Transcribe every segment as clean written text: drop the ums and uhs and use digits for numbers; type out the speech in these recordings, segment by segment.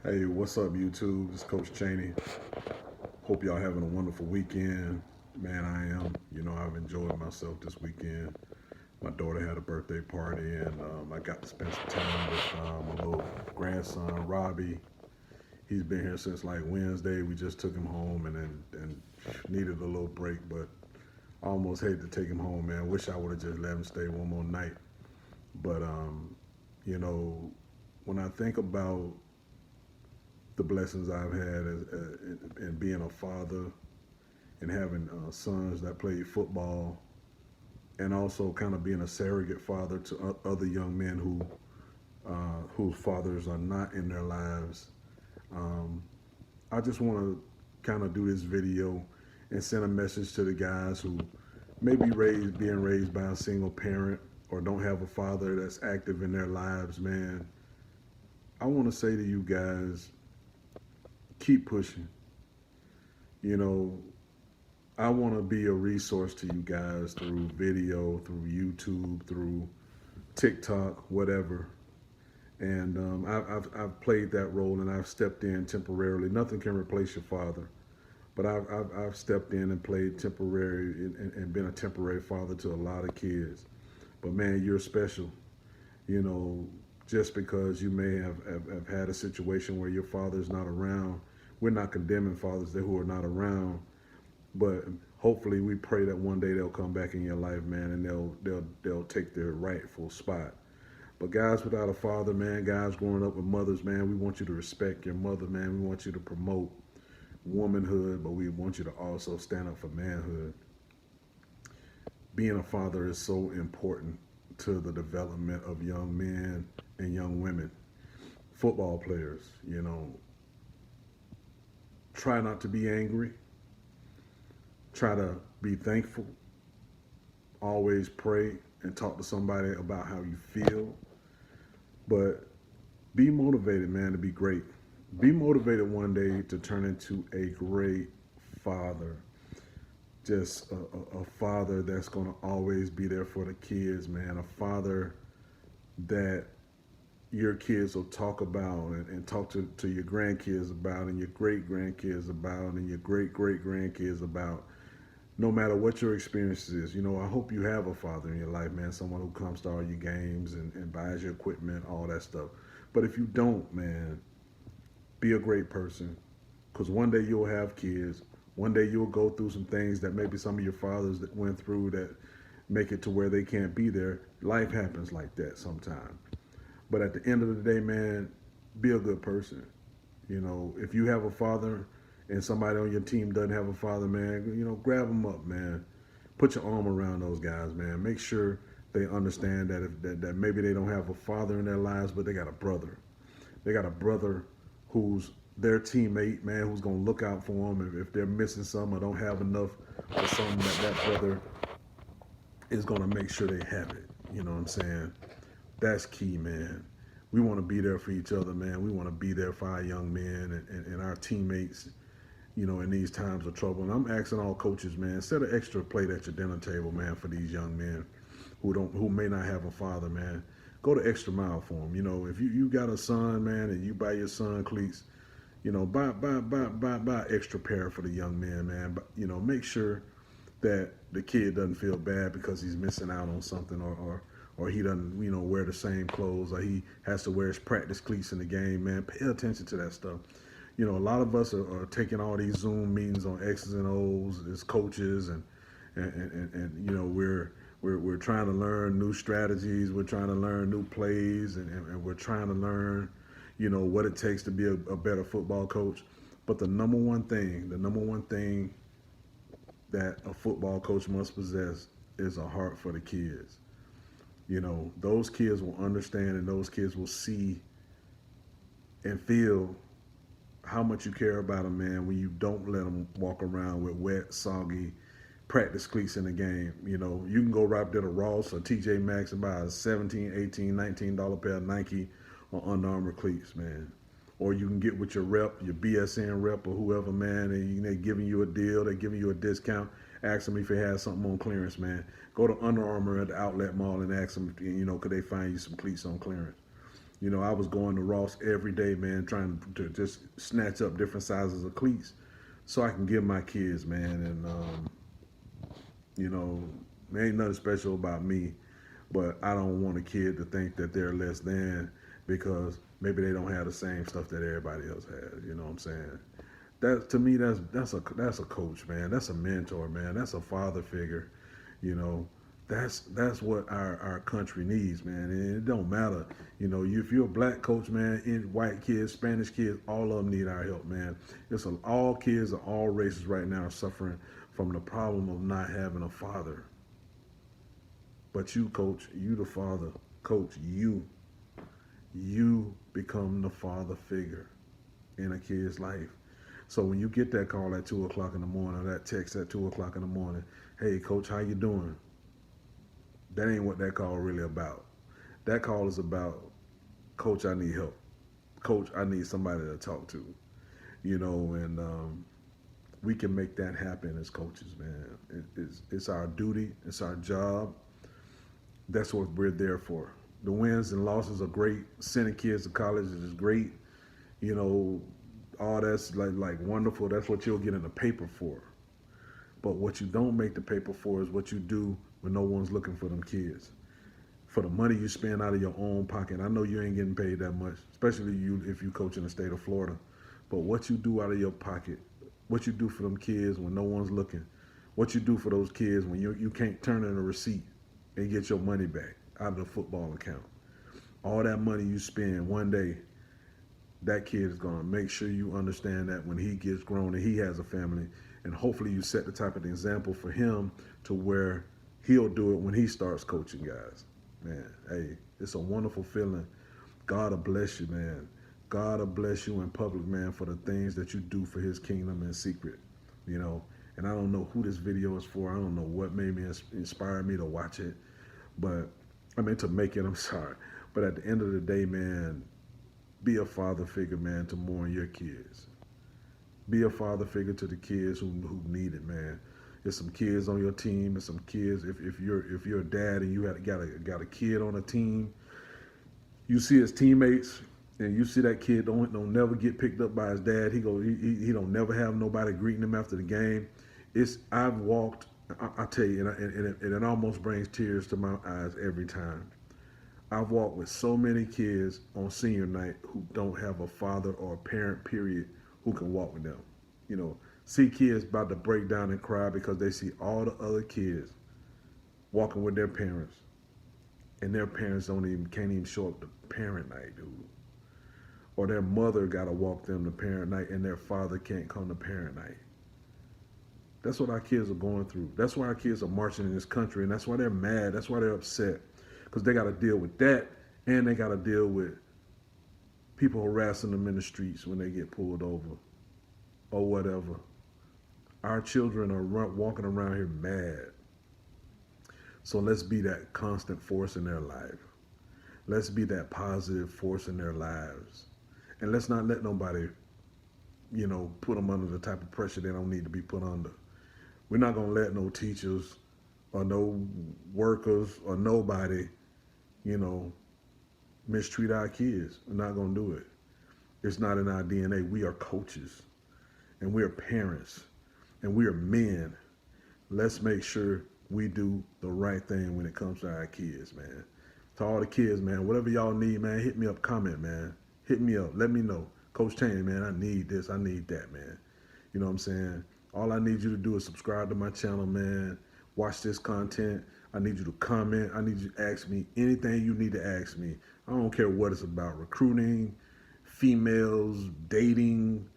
Hey, what's up, YouTube? This is Coach Cheney. Hope y'all having a wonderful weekend. Man, I am. I've enjoyed myself this weekend. My daughter had a birthday party, and I got to spend some time with my little grandson, Robbie. He's been here since like Wednesday. We just took him home and needed a little break, but I almost hated to take him home, man. Wish I would have just let him stay one more night. But, you know, when I think about the blessings I've had in being a father and having sons that play football, and also kind of being a surrogate father to other young men whose fathers are not in their lives. Um, I just want to kind of do this video and send a message to the guys who may be being raised by a single parent or don't have a father that's active in their lives. Man, I want to say to you guys, keep pushing. You know, I want to be a resource to you guys through video, through YouTube, through TikTok, whatever. And I've played that role and I've stepped in temporarily. Nothing can replace your father, but I've stepped in and played temporary and been a temporary father to a lot of kids. But man, you're special. You know, just because you may have had a situation where your father's not around, we're not condemning fathers who are not around, but hopefully we pray that one day they'll come back in your life, man, and they'll take their rightful spot. But guys without a father, man, guys growing up with mothers, man, we want you to respect your mother, man. We want you to promote womanhood, but we want you to also stand up for manhood. Being a father is so important to the development of young men and young women. Football players, try not to be angry, try to be thankful, always pray and talk to somebody about how you feel, but be motivated, man, to be great. Be motivated one day to turn into a great father. Just a father that's going to always be there for the kids, man. A father that your kids will talk about and talk to your grandkids about and your great grandkids about and your great grandkids about, no matter what your experience is. I hope you have a father in your life, man, someone who comes to all your games and buys your equipment, all that stuff. But if you don't, man, be a great person, because one day you'll have kids. One day you'll go through some things that maybe some of your fathers that went through that make it to where they can't be there. Life happens like that sometimes. But at the end of the day, man, be a good person. If you have a father and somebody on your team doesn't have a father, man, grab them up, man. Put your arm around those guys, man. Make sure they understand that that maybe they don't have a father in their lives, but they got a brother. They got a brother who's their teammate, man, who's gonna look out for them if they're missing some or don't have enough for something, that brother is gonna make sure they have it. You know what I'm saying? That's key, man. We want to be there for each other, man. We want to be there for our young men and our teammates, in these times of trouble. And I'm asking all coaches, man, set an extra plate at your dinner table, man, for these young men who may not have a father, man. Go the extra mile for them. If you got a son, man, and you buy your son cleats, buy extra pair for the young man. But make sure that the kid doesn't feel bad because he's missing out on something, or he doesn't wear the same clothes, or he has to wear his practice cleats in the game. Man, pay attention to that stuff. A lot of us are taking all these Zoom meetings on X's and O's as coaches, and we're trying to learn new strategies, we're trying to learn new plays, and we're trying to learn what it takes to be a better football coach. But the number one thing that a football coach must possess is a heart for the kids. Those kids will understand and those kids will see and feel how much you care about them, man, when you don't let them walk around with wet, soggy practice cleats in the game. You can go right up there to Ross or TJ Maxx and buy a 17, 18, $19 pair of Nike or Under Armour cleats, man. Or you can get with your rep, your BSN rep or whoever, man, and they're giving you a deal, they're giving you a discount. Ask them if they have something on clearance, man. Go to Under Armour at the outlet mall and ask them, could they find you some cleats on clearance? You know, I was going to Ross every day, man, trying to just snatch up different sizes of cleats so I can give my kids, man. And you know, there ain't nothing special about me, but I don't want a kid to think that they're less than because maybe they don't have the same stuff that everybody else has. You know what I'm saying? That to me, that's a coach, man. That's a mentor, man. That's a father figure. You know, that's what our country needs, man. And it don't matter, you know, if you're a black coach, man, white kids, Spanish kids, all of them need our help, man. All kids of all races right now are suffering from the problem of not having a father. But you, coach, you the father, coach, you become the father figure in a kid's life. So when you get that call at 2 o'clock in the morning, or that text at 2 o'clock in the morning, hey, coach, how you doing? That ain't what that call really about. That call is about, coach, I need help. Coach, I need somebody to talk to. You know, and we can make that happen as coaches, man. It's our duty. It's our job. That's what we're there for. The wins and losses are great. Sending kids to college is great. You know, all that's like wonderful. That's what you'll get in the paper for. But what you don't make the paper for is what you do when no one's looking for them kids. For the money you spend out of your own pocket. I know you ain't getting paid that much, especially you if you coach in the state of Florida. But what you do out of your pocket, what you do for them kids when no one's looking, what you do for those kids when you can't turn in a receipt and get your money back out of the football account. All that money you spend one day, that kid is going to make sure you understand that when he gets grown and he has a family, and hopefully you set the type of example for him to where he'll do it when he starts coaching guys. Man, hey, it's a wonderful feeling. God will bless you, man. God will bless you in public, man, for the things that you do for his kingdom in secret, you know. And I don't know who this video is for. I don't know what made me inspire me to watch it, but I mean to make it, I'm sorry. But at the end of the day, man, be a father figure, man, to mourn your kids. Be a father figure to the kids who need it, man. There's some kids on your team. There's some kids. If you're a dad and you got a kid on a team, you see his teammates and you see that kid don't never get picked up by his dad. He don't never have nobody greeting him after the game. I've walked. I tell you, and it almost brings tears to my eyes every time. I've walked with so many kids on senior night who don't have a father or a parent, period, who can walk with them. You know, see kids about to break down and cry because they see all the other kids walking with their parents, and their parents can't even show up to parent night, dude. Or their mother got to walk them to parent night, and their father can't come to parent night. That's what our kids are going through. That's why our kids are marching in this country, and that's why they're mad. That's why they're upset, because they got to deal with that, and they got to deal with people harassing them in the streets when they get pulled over or whatever. Our children are walking around here mad. So let's be that constant force in their life. Let's be that positive force in their lives. And let's not let nobody, you know, put them under the type of pressure they don't need to be put under. We're not going to let no teachers or no workers or nobody, you know, mistreat our kids. We're not going to do it. It's not in our DNA. We are coaches and we are parents and we are men. Let's make sure we do the right thing when it comes to our kids, man. To all the kids, man, whatever y'all need, man, hit me up, comment, man. Hit me up. Let me know. Coach Cheney, man, I need this. I need that, man. You know what I'm saying? All I need you to do is subscribe to my channel, man. Watch this content. I need you to comment. I need you to ask me anything you need to ask me. I don't care what it's about. Recruiting, females, dating,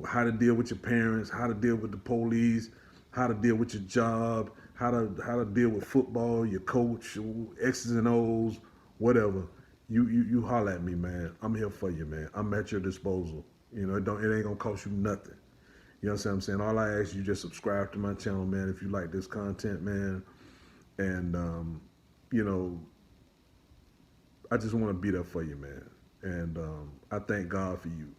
how to deal with your parents, how to deal with the police, how to deal with your job, how to deal with football, your coach, X's and O's, whatever. You holler at me, man. I'm here for you, man. I'm at your disposal. You know, it ain't gonna cost you nothing. You know what I'm saying? All I ask you, just subscribe to my channel, man, if you like this content, man. And you know, I just want to be there for you, man. And I thank God for you.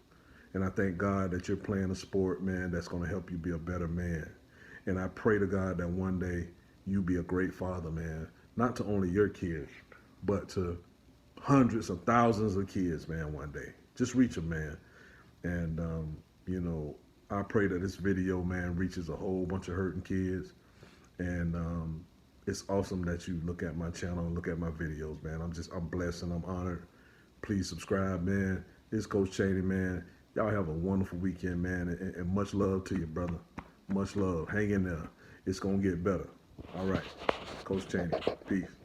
And I thank God that you're playing a sport, man, that's going to help you be a better man. And I pray to God that one day you be a great father, man. Not to only your kids, but to hundreds of thousands of kids, man, one day. Just reach them, man. And, I pray that this video, man, reaches a whole bunch of hurting kids. And it's awesome that you look at my channel and look at my videos, man. I'm blessed and I'm honored. Please subscribe, man. This is Coach Cheney, man. Y'all have a wonderful weekend, man. And much love to you, brother. Much love. Hang in there. It's going to get better. All right. Coach Cheney. Peace.